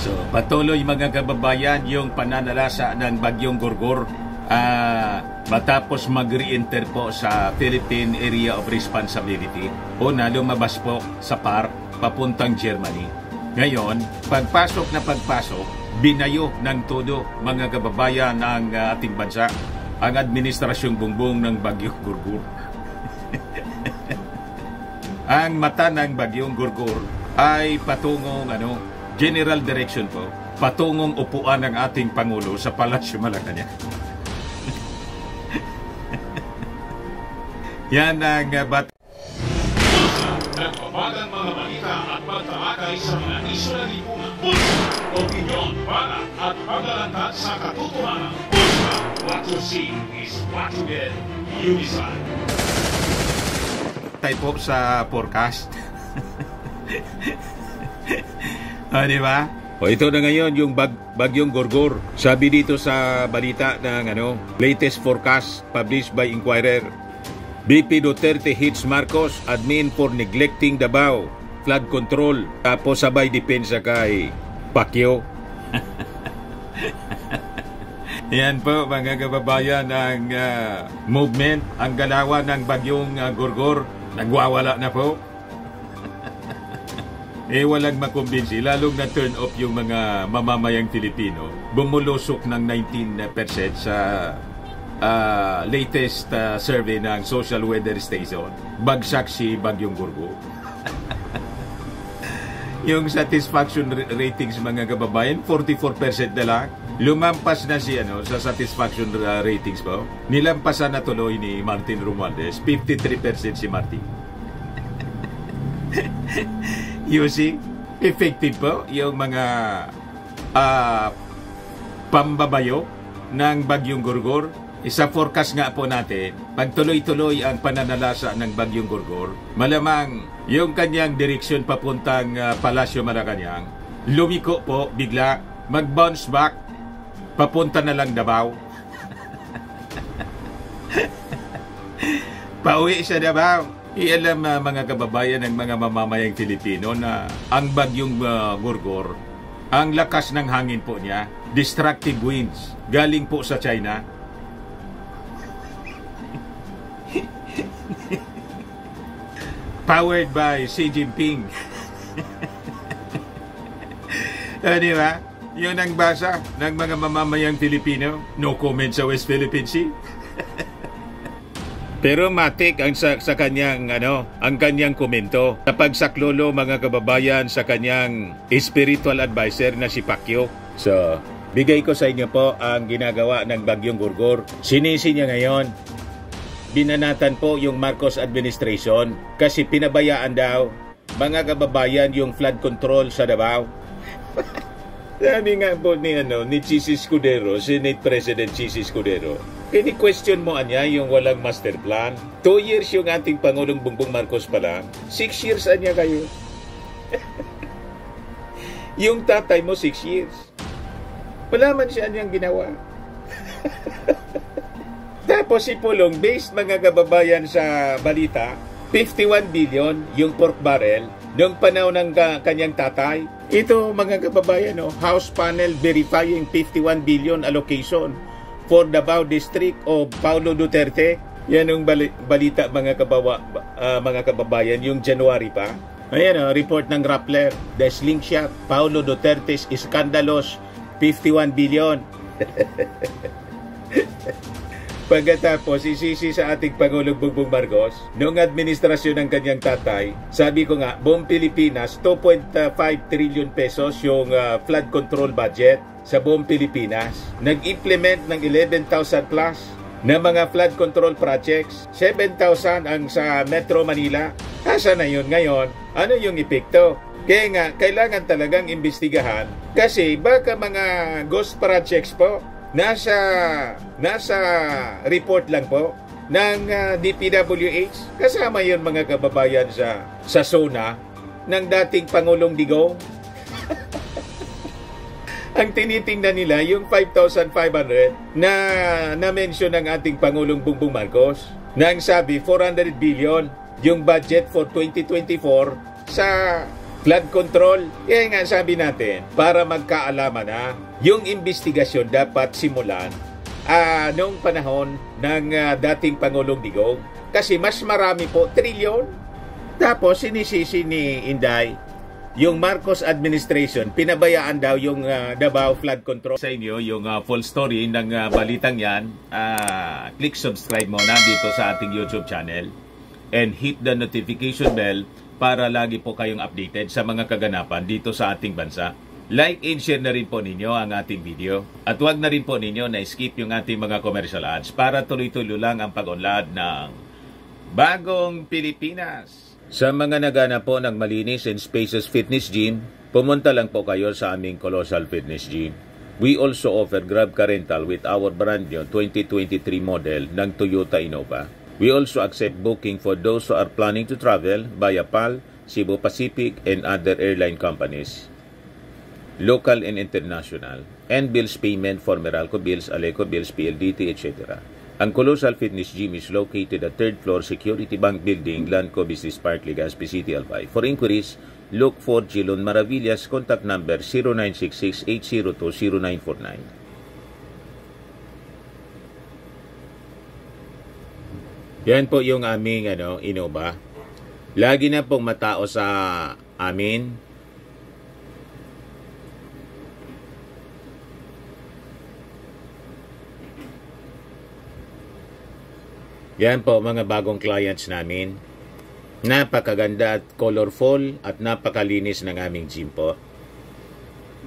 So, patuloy mga kababayan yung pananalasa ng Bagyong Gurgur matapos mag-re-enter po sa Philippine Area of Responsibility. Una, lumabas po sa PAR papuntang Germany. Ngayon, pagpasok, binayo ng todo mga kababayan ng ating bansa ang administrasyong bungbong ng Bagyong Gurgur. Ang mata ng Bagyong Gurgur ay patungong general direction po, patungong upuan ng ating Pangulo sa Palasyo Malacanang. Yan ang nagpapagang mga balita at pagtalakay sa mga isyu ng lipunan. Opinyon, para at paglalantad sa katotohanan. What you see is what you get. You decide. Tayo po sa forecast. Di ba? O ito na ngayon yung Bagyong Gurgur. Sabi dito sa balita ng latest forecast published by Inquirer. BP Duterte hits Marcos admin for neglecting Davao flood control. Tapos sabay depensa kay Pacquiao. Yan po mga kababayan ang movement, ang galawan ng Bagyong Gurgur. Nagwawala na po. Walang makumbinsi, lalong na turn off yung mga mamamayang Pilipino. Bumulusok ng 19% sa latest survey ng Social Weather Station. Bagsak si Bagyong Gurgur. Yung satisfaction ratings mga kababayan, 44% na lang. Lumampas na si sa satisfaction ratings po. Nilampasan na tuloy ni Martin Romualdez, 53% si Martin. You see, effective po yung mga pambabayo ng Bagyong Gurgur. Sa forecast nga po natin, pag tuloy-tuloy ang pananalasa ng Bagyong Gurgur, malamang yung kanyang direksyon papuntang Palasyo Malacanang, lumiko po bigla, mag-bounce back, papunta na lang Davao. Pauwi sa Davao. Ialam mga kababayan ng mga mamamayang Filipino na ang Bagyong Gurgur, ang lakas ng hangin po niya, destructive winds, galing po sa China. Powered by Xi Jinping. Di ba? Yun ang basa ng mga mamamayang Filipino. No comment sa West Philippine Sea. Pero matik ang sa kanyang ang kanyang komento. Sa pagsaklolo mga kababayan sa kanyang spiritual advisor na si Pacquiao. So, bigay ko sa inyo po ang ginagawa ng Bagyong Gurgur. Sinisi niya ngayon. Binanatan po yung Marcos administration kasi pinabayaan daw mga kababayan yung flood control sa Davao. Sabi nga po ni Chis Escudero, Senate President Chis Escudero, kini-question mo niya yung walang master plan. 2 years yung ating Pangulong Bongbong Marcos pa lang. 6 years niya kayo. Yung tatay mo 6 years. Wala man siya niyang ginawa. Tapos si Pulong, based mga kababayan sa balita, 51 billion yung pork barrel noong panahon ng kanyang tatay. Ito mga kababayan, House panel verifying 51 billion allocation for Davao District of Paulo Duterte. Yan ang balita mga kababayan, yung January pa. Ayan report ng Rappler, the slingshot, Paulo Duterte's scandalous 51 billion. Pagkatapos, isisi sa ating Pangulong Bongbong Marcos, noong administrasyon ng kanyang tatay, sabi ko nga, buong Pilipinas, 2.5 trillion pesos yung flood control budget sa buong Pilipinas. Nag-implement ng 11,000 plus na mga flood control projects, 7,000 ang sa Metro Manila. Asa na yun ngayon? Ano yung epekto? Kaya nga, kailangan talagang imbestigahan kasi baka mga ghost projects po, nasa report lang po ng DPWH. Kasama yun mga kababayan sa SONA ng dating Pangulong Digong. Ang tinitingnan nila yung 5,500 na mention ng ating Pangulong Bongbong Marcos nang sabi 400 billion yung budget for 2024 sa Flood control, yan nga sabi natin, para magkaalaman na yung investigasyon dapat simulan noong panahon ng dating Pangulong Digong. Kasi mas marami po, trilyon. Tapos sinisisi ni Inday, yung Marcos administration, pinabayaan daw yung Davao flood control. Sa inyo, yung full story ng balitang yan, click subscribe muna dito sa ating YouTube channel and hit the notification bell para lagi po kayong updated sa mga kaganapan dito sa ating bansa. Like and share na rin po ninyo ang ating video. At huwag na rin po ninyo na skip yung ating mga commercial ads para tuloy-tuloy lang ang pag-unlad ng Bagong Pilipinas. Sa mga nagana po ng malinis and spacious fitness gym, pumunta lang po kayo sa aming Colossal Fitness Gym. We also offer Grab Car Rental with our brand new 2023 model ng Toyota Innova. We also accept booking for those who are planning to travel via PAL, Cebu Pacific, and other airline companies, local and international, and bills payment for Meralco Bills, Aleco Bills, PLDT, etc. Ang Colossal Fitness Gym is located at 3rd floor Security Bank Building, Lanco Business Park, Legazpi City, Albay. For inquiries, look for Gilon Maravillas, contact number 0966-802-0949. Yan po yung aming Innova. Lagi na pong matao sa amin. Yan po mga bagong clients namin. Napakaganda at colorful at napakalinis ng aming gym po.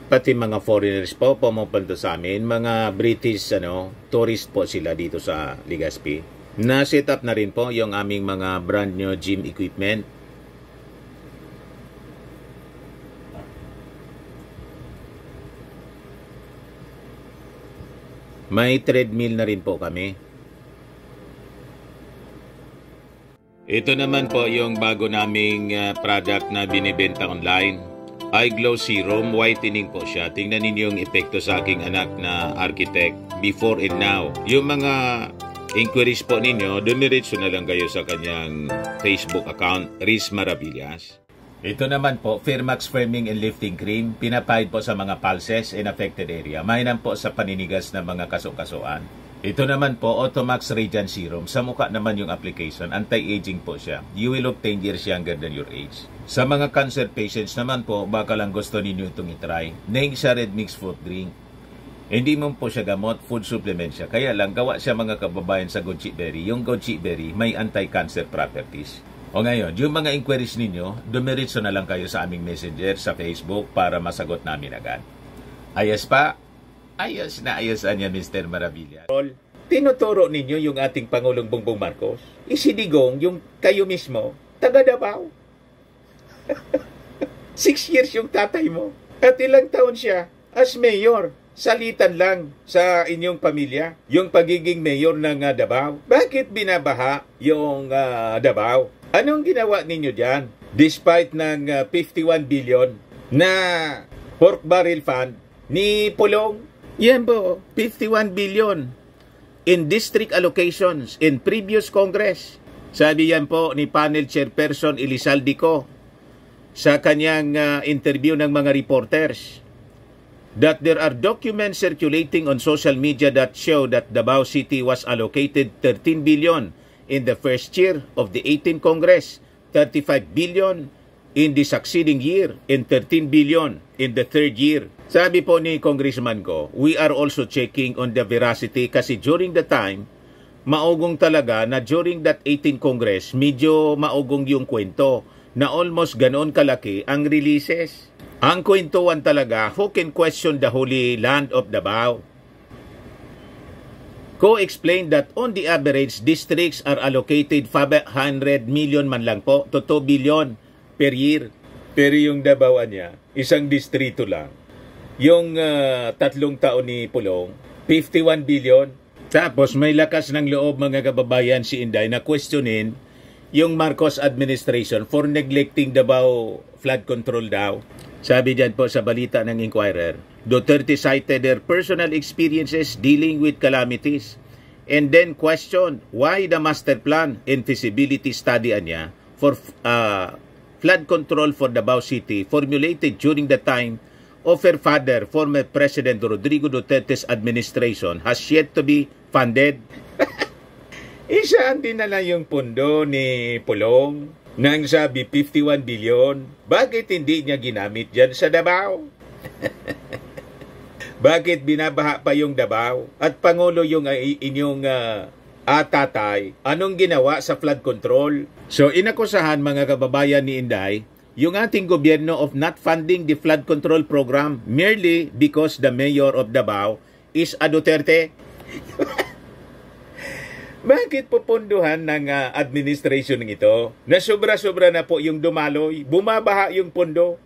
Pati mga foreigners po pumupunta sa amin, mga British tourist po sila dito sa Legazpi. Na-set up na rin po yung aming mga brand new gym equipment. May treadmill na rin po kami. Ito naman po yung bago naming product na binibenta online. Eye Glow Serum, whitening po siya. Tingnan ninyo yung epekto sa aking anak na architect before and now. Yung mga inquiries po ninyo, dumiretso na lang kayo sa kanyang Facebook account, Riz Maravillas. Ito naman po, Firmax Firming and Lifting Cream, pinapahid po sa mga pulses in affected area. Mainam po sa paninigas ng mga kaso-kasuan. Ito naman po, Automax Radiant Serum. Sa mukha naman yung application, anti-aging po siya. You will look 10 years younger than your age. Sa mga cancer patients naman po, baka lang gusto ninyo itong itry. Neng siya red mix fruit drink. Hindi mo po siya gamot, food supplement siya. Kaya lang, gawa siya mga kababayan sa goji berry. Yung goji berry may anti-cancer properties. O ngayon, yung mga inquiries ninyo, dumiretso na lang kayo sa aming messenger sa Facebook para masagot namin agad. Ayos pa? Ayos na ayos niya, Mr. Maravilla. Tinuturo ninyo yung ating Pangulong Bongbong Marcos. Isidigong yung kayo mismo, taga Davao. 6 years yung tatay mo. At ilang taon siya as mayor. Salitan lang sa inyong pamilya yung pagiging mayor ng Davao. Bakit binabaha yung Davao? Anong ginawa ninyo dyan? Despite ng 51 billion na pork barrel fund ni Pulong, yan po, 51 billion in district allocations in previous Congress. Sabi yan po ni panel chairperson Elizalde Co sa kanyang interview ng mga reporters, that there are documents circulating on social media that show that Davao City was allocated 13 billion in the first year of the 18th Congress, 35 billion in the succeeding year, and 13 billion in the third year. Sabi po ni Congressman Ko, we are also checking on the veracity kasi during the time, maugong talaga na during that 18th Congress, medyo maugong yung kwento na almost ganoon kalaki ang releases. Ang kwentuhan talaga, who can question the holy land of Davao? Ko explained that on the average, districts are allocated 500 million man lang po to 2 billion per year. Pero yung Davao niya, isang distrito lang. Yung 3 taon ni Pulong, 51 billion. Tapos may lakas ng loob mga kababayan si Inday na questionin yung Marcos administration for neglecting Davao flood control daw. Sabi dyan po sa balita ng Inquirer, Duterte cited their personal experiences dealing with calamities and then questioned why the master plan and feasibility study niya for flood control for Davao City formulated during the time of her father, former President Rodrigo Duterte's administration, has yet to be funded. Isaan din na lang yung pundo ni Pulong nang sabi 51 billion. Bakit hindi niya ginamit dyan sa Davao? Bakit binabaha pa yung Davao? At Pangulo yung inyong tatay, anong ginawa sa flood control? So inakusahan mga kababayan ni Inday, yung ating gobyerno of not funding the flood control program merely because the mayor of Davao is a Duterte. Bakit pupunduhan ng administration ng ito na sobra-sobra na po yung dumaloy, bumabaha yung pondo?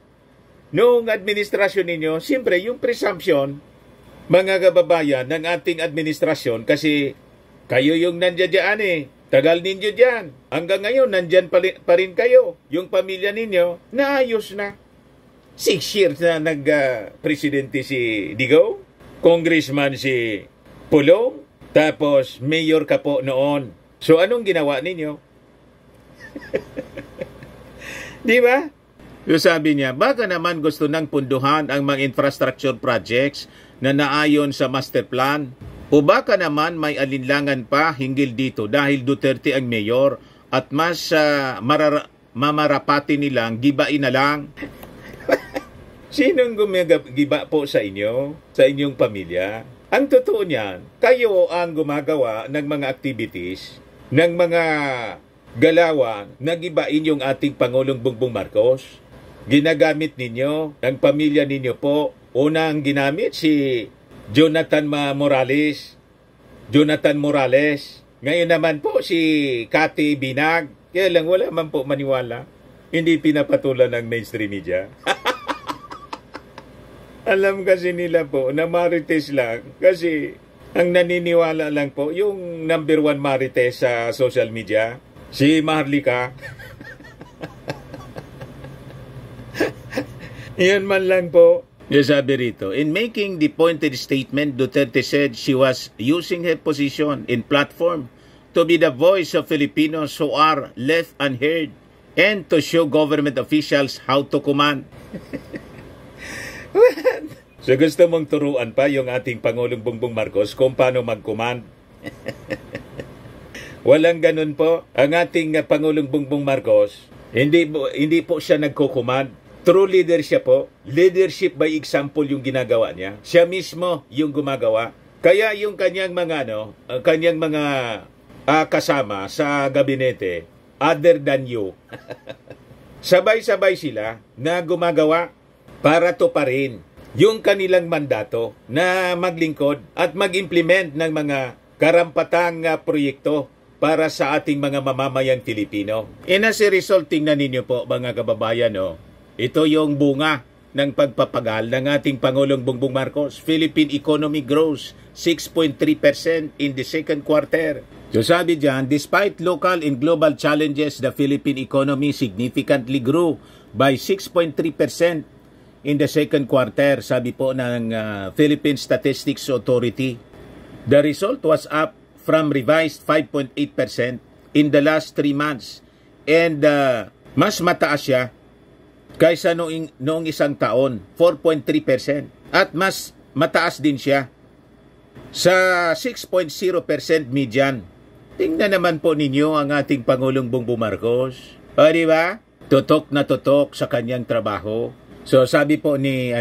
Noong administrasyon ninyo, siyempre yung presumption, mga kababayan ng ating administrasyon, kasi kayo yung nandiyan eh, tagal ninyo dyan. Hanggang ngayon, nandyan pa rin kayo. Yung pamilya ninyo, naayos na. 6 years na nag-presidente si Digong, congressman si Pulong, tapos mayor ka po noon. So anong ginawa ninyo? Di ba? So sabi niya, baka naman gusto nang punduhan ang mga infrastructure projects na naayon sa master plan. O baka naman may alinlangan pa hinggil dito dahil Duterte ang mayor at mas mamarapati nilang gibain na lang. Sinong gumagiba po sa inyo? Sa inyong pamilya? Ang totoo niyan, kayo ang gumagawa ng mga activities, ng mga galawan na gibain yung ating Pangulong Bongbong Marcos. Ginagamit ninyo, ang pamilya ninyo po, unang ginamit si Jonathan Morales. Ngayon naman po si Cathy Binag. Kaya lang wala man po maniwala. Hindi pinapatulan ng mainstream media. Alam kasi nila po na marites lang kasi ang naniniwala lang po yung number 1 marites sa social media, si Maharlika. Yan man lang po. Yes, sabi rito, in making the pointed statement, Duterte said she was using her position in platform to be the voice of Filipinos who are left unheard and to show government officials how to command. So gusto mong turuan pa yung ating Pangulong Bongbong Marcos kung paano mag-command? Walang ganun po. Ang ating Pangulong Bongbong Marcos, hindi po siya nagko-command. True leadership po. Leadership by example yung ginagawa niya. Siya mismo yung gumagawa. Kaya yung kanyang mga kasama sa gabinete, other than you, sabay-sabay sila na gumagawa para tuparin yung kanilang mandato na maglingkod at mag-implement ng mga karampatang proyekto para sa ating mga mamamayang Pilipino. As a result, tingnan ninyo po mga kababayan, ito yung bunga ng pagpapagal ng ating Pangulong Bongbong Marcos. Philippine economy grows 6.3% in the second quarter. So sabi dyan, despite local and global challenges, the Philippine economy significantly grew by 6.3% in the second quarter, sabi po ng Philippine Statistics Authority. The result was up from revised 5.8% in the last 3 months. And mas mataas siya kaysa noong isang taon, 4.3%. At mas mataas din siya sa 6.0% median. Tingnan naman po ninyo ang ating Pangulong Bongbong Marcos. O diba? Tutok na tutok sa kanyang trabaho. So sabi po ni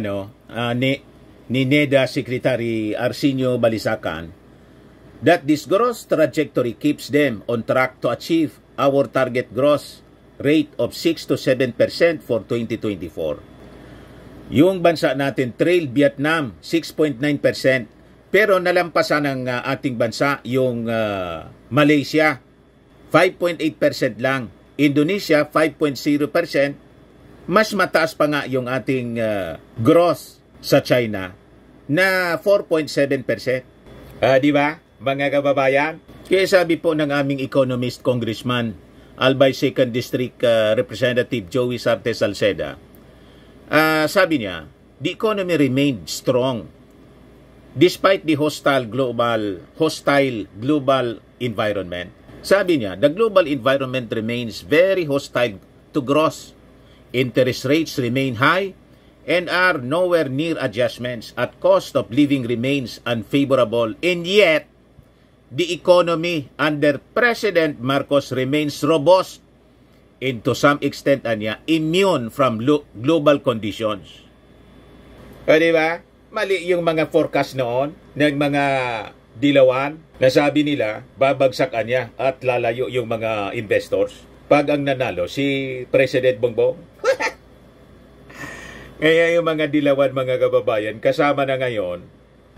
NEDA Secretary Arsenio Balisacan that this growth trajectory keeps them on track to achieve our target growth rate of 6 to 7% for 2024. Yung bansa natin trail Vietnam 6.9%, pero nalampasan ng ating bansa yung Malaysia 5.8% lang, Indonesia 5.0%. Mas mataas pa nga yung ating growth sa China na 4.7%. Di ba, mga kababayan? Kaya sabi po ng aming economist congressman, Albay 2nd District Representative Joey Sarte Salceda, sabi niya, the economy remained strong despite the hostile global environment. Sabi niya, the global environment remains very hostile to growth. Interest rates remain high and are nowhere near adjustments at cost of living remains unfavorable, and yet the economy under President Marcos remains robust and to some extent immune from global conditions. O diba? Mali yung mga forecast noon ng mga dilawan na sabi nila babagsak niya at lalayo yung mga investors pag ang nanalo si President Bongbong. Kaya yung mga dilawan, mga kababayan, kasama na ngayon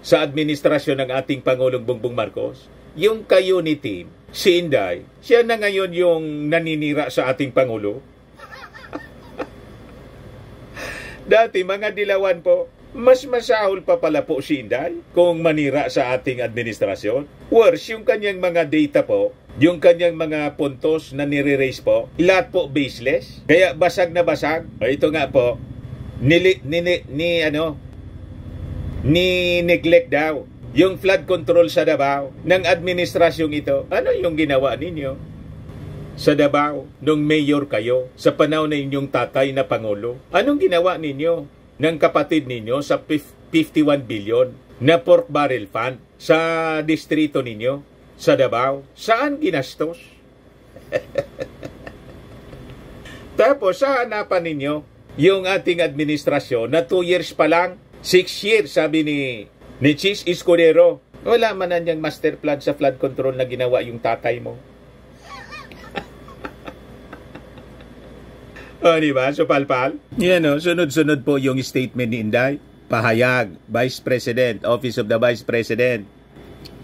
sa administrasyon ng ating Pangulong Bongbong Marcos. Yung ka-unity, si Inday, siya na ngayon yung naninira sa ating Pangulo. Dati, mga dilawan po, mas masahol pa pala po si Inday kung manira sa ating administrasyon. Worse, yung kanyang mga data po, yung kanyang mga puntos na nire-raise po, lahat po baseless. Kaya basag na basag. O ito nga po, ni-neglect daw yung flood control sa Davao ng administrasyong ito. Ano yung ginawa ninyo sa Davao nung mayor kayo sa panahon na inyong tatay na Pangulo? Anong ginawa ninyo ng kapatid ninyo sa 51 billion na pork barrel fund sa distrito ninyo sa Davao? Saan ginastos? Tapos sa hanapan ninyo yung ating administrasyon na 2 years pa lang, 6 years, sabi ni Chis Escudero, wala man na niyang master plan sa flood control na ginawa yung tatay mo. O, diba? So, palpal. Yan o, sunod-sunod po yung statement ni Inday. Pahayag, Vice President, Office of the Vice President.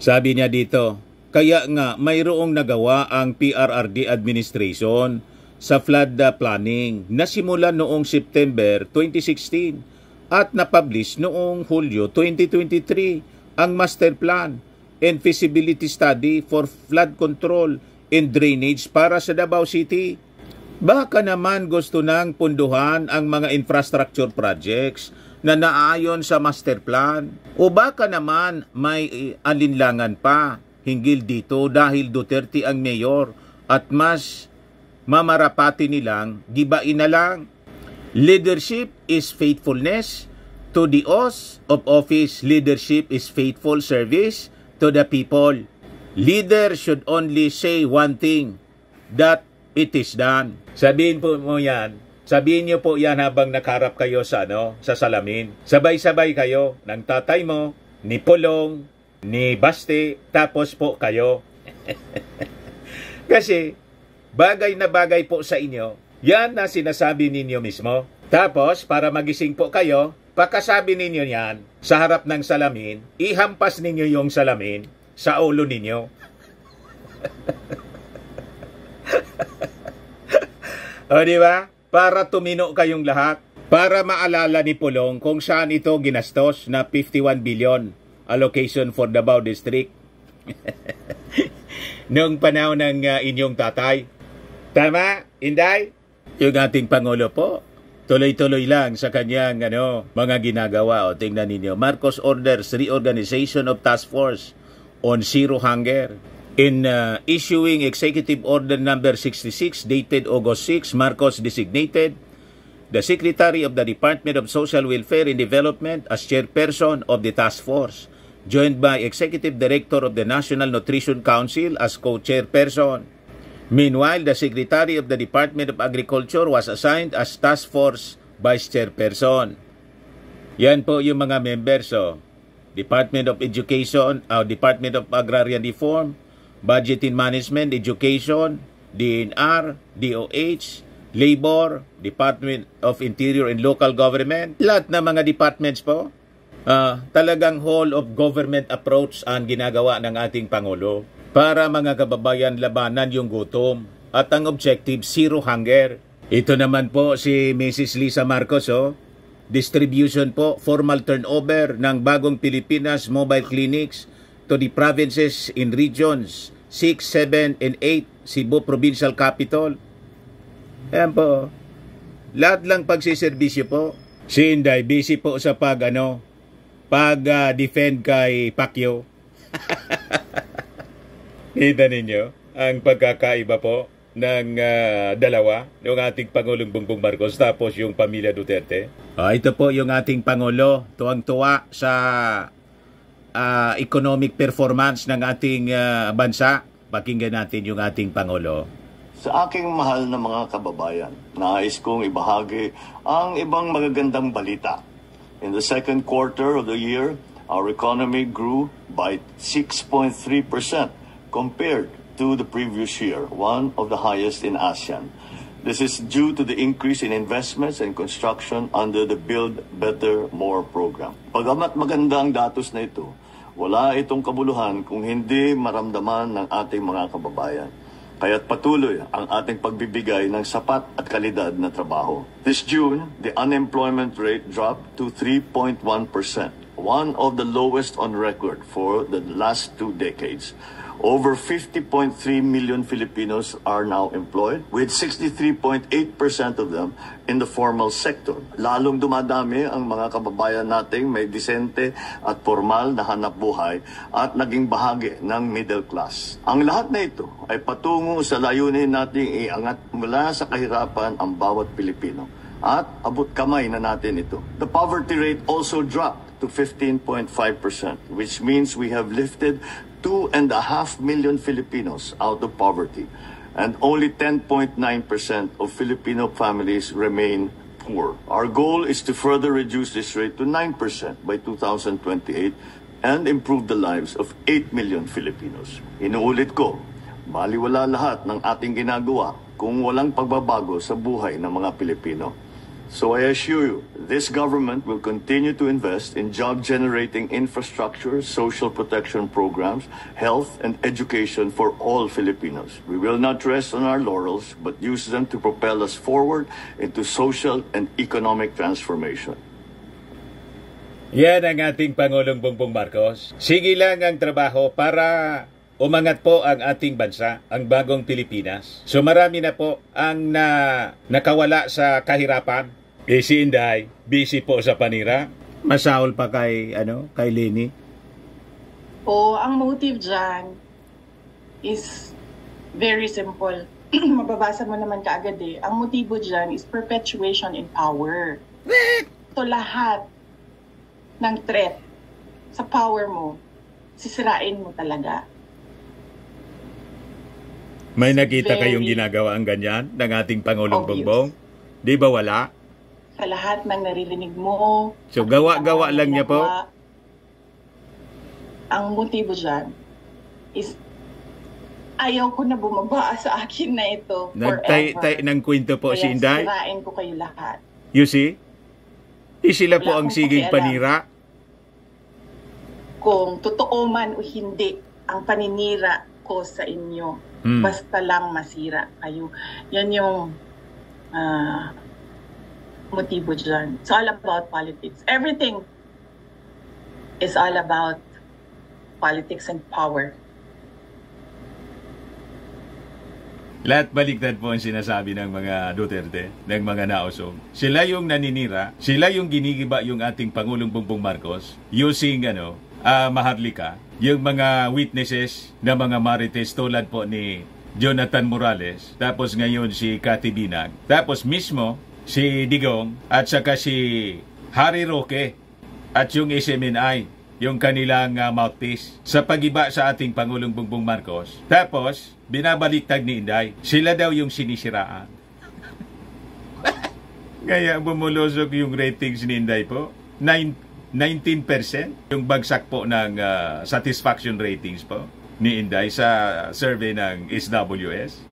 Sabi niya dito, kaya nga mayroong nagawa ang PRRD administration sa flood planning na simula noong September 2016 at napublish noong Hulyo 2023 ang master plan and feasibility study for flood control and drainage para sa Davao City. Baka naman gusto nang punduhan ang mga infrastructure projects na naayon sa master plan, o baka naman may alinlangan pa hinggil dito dahil Duterte ang mayor at mas mamarapati nilang gibain na lang. Leadership is faithfulness to the oath of office. Leadership is faithful service to the people. Leader should only say one thing, that it is done. Sabihin po mo yan. Sabihin niyo po yan habang nakarap kayo sa sa salamin. Sabay-sabay kayo ng tatay mo, ni Pulong, ni Basti, tapos po kayo. Kasi bagay na bagay po sa inyo, yan na sinasabi ninyo mismo. Tapos, para magising po kayo, pagkasabi ninyo yan sa harap ng salamin, ihampas ninyo yung salamin sa ulo ninyo. O, diba? Para tumino kayong lahat. Para maalala ni Pulong kung saan ito ginastos na 51 billion allocation for Davao District. Noong panahon ng inyong tatay. Tama, Inday? Yung ating Pangulo po, tuloy-tuloy lang sa kanyang mga ginagawa. O, tingnan ninyo. Marcos orders reorganization of task force on zero hunger. In issuing Executive Order Number 66 dated August 6, Marcos designated the Secretary of the Department of Social Welfare and Development as chairperson of the task force, joined by Executive Director of the National Nutrition Council as co-chairperson. Meanwhile, the Secretary of the Department of Agriculture was assigned as task force vice chairperson. Yan po yung mga members. Department of Education, Department of Agrarian Reform, Budget and Management, Education, DNR, DOH, Labor, Department of Interior and Local Government. Lahat na mga departments po. Talagang whole of government approach ang ginagawa ng ating Pangulo para mga kababayan labanan yung gutom. At ang objective, zero hunger. Ito naman po si Mrs. Lisa Marcos. Distribution po, formal turnover ng bagong Pilipinas mobile clinics to the provinces in regions 6, 7, and 8, Cebu Provincial Capital. Ayan po. Lahat lang pagsiservisyo po. Si Inday, busy po sa pag-defend kay Pacquiao. Kita ninyo ang pagkakaiba po ng dalawa, yung ating Pangulong Bongbong Marcos tapos yung pamilya Duterte. Ito po yung ating Pangulo, tuwang-tuwa sa economic performance ng ating bansa. Pakinggan natin yung ating Pangulo. Sa aking mahal na mga kababayan, nais kong ibahagi ang ibang magagandang balita. In the second quarter of the year, our economy grew by 6.3% compared to the previous year, one of the highest in ASEAN. This is due to the increase in investments and construction under the Build Better More program. Pagamat maganda ang datos na ito, wala itong kabuluhan kung hindi maramdaman ng ating mga kababayan. Kaya't patuloy ang ating pagbibigay ng sapat at kalidad na trabaho. This June, the unemployment rate dropped to 3.1%, one of the lowest on record for the last 2 decades. Over 50.3 million Filipinos are now employed, with 63.8% of them in the formal sector. Lalong dumadami ang mga kababayan nating may disente at formal na hanap buhay at naging bahagi ng middle class. Ang lahat na ito ay patungo sa layunin nating iangat mula sa kahirapan ang bawat Pilipino. At abot kamay na natin ito. The poverty rate also dropped to 15.5%, which means we have lifted 2.5 million Filipinos out of poverty, and only 10.9% of Filipino families remain poor. Our goal is to further reduce this rate to 9% by 2028 and improve the lives of 8 million Filipinos. Inuulit ko, baliwala lahat ng ating ginagawa kung walang pagbabago sa buhay ng mga Pilipino. So I assure you, this government will continue to invest in job-generating infrastructure, social protection programs, health, and education for all Filipinos. We will not rest on our laurels, but use them to propel us forward into social and economic transformation. Yan ang ating Pangulong Bongbong Marcos. Sige lang ang trabaho para umangat po ang ating bansa, ang bagong Pilipinas. So marami na po ang nakawala sa kahirapan. Si Inday, busy po sa panira. Masaol pa kay Leni. Ang motive dyan is very simple. Mababasa mo naman kaagad eh. Ang motibo dyan is perpetuation in power. So lahat ng threat sa power mo, sisirain mo talaga. May nakita kayong ginagawa ang ganyan ng ating Pangulong Bongbong? Di ba wala? Sa lahat ng naririnig mo. So gawa-gawa lang niya po? Ang motibo dyan is ayaw ko na bumaba sa akin na ito forever. Nagtay ng kwento po si Inday? Kaya sirain ko kayo lahat. You see? Sila po ang siging panira. Kung totoo man o hindi ang paninira ko sa inyo, basta lang masira kayo. Yan yung motibo dyan. It's all about politics. Everything is all about politics and power. Lahat baliktad po ang sinasabi ng mga Duterte, ng mga nausog. Sila yung naninira, sila yung ginigiba yung ating Pangulong Bongbong Marcos using maharlika, yung mga witnesses na mga marites tulad po ni Jonathan Morales, tapos ngayon si Cathy Binag, tapos mismo si Digong at saka si Harry Roque at yung SMNI, yung kanilang mouthpiece sa pagiba sa ating Pangulong Bongbong Marcos. Tapos binabaliktad ni Inday, sila daw yung sinisiraan. Kaya bumulusok yung ratings ni Inday po. 19% yung bagsak po ng satisfaction ratings po ni Inday sa survey ng SWS.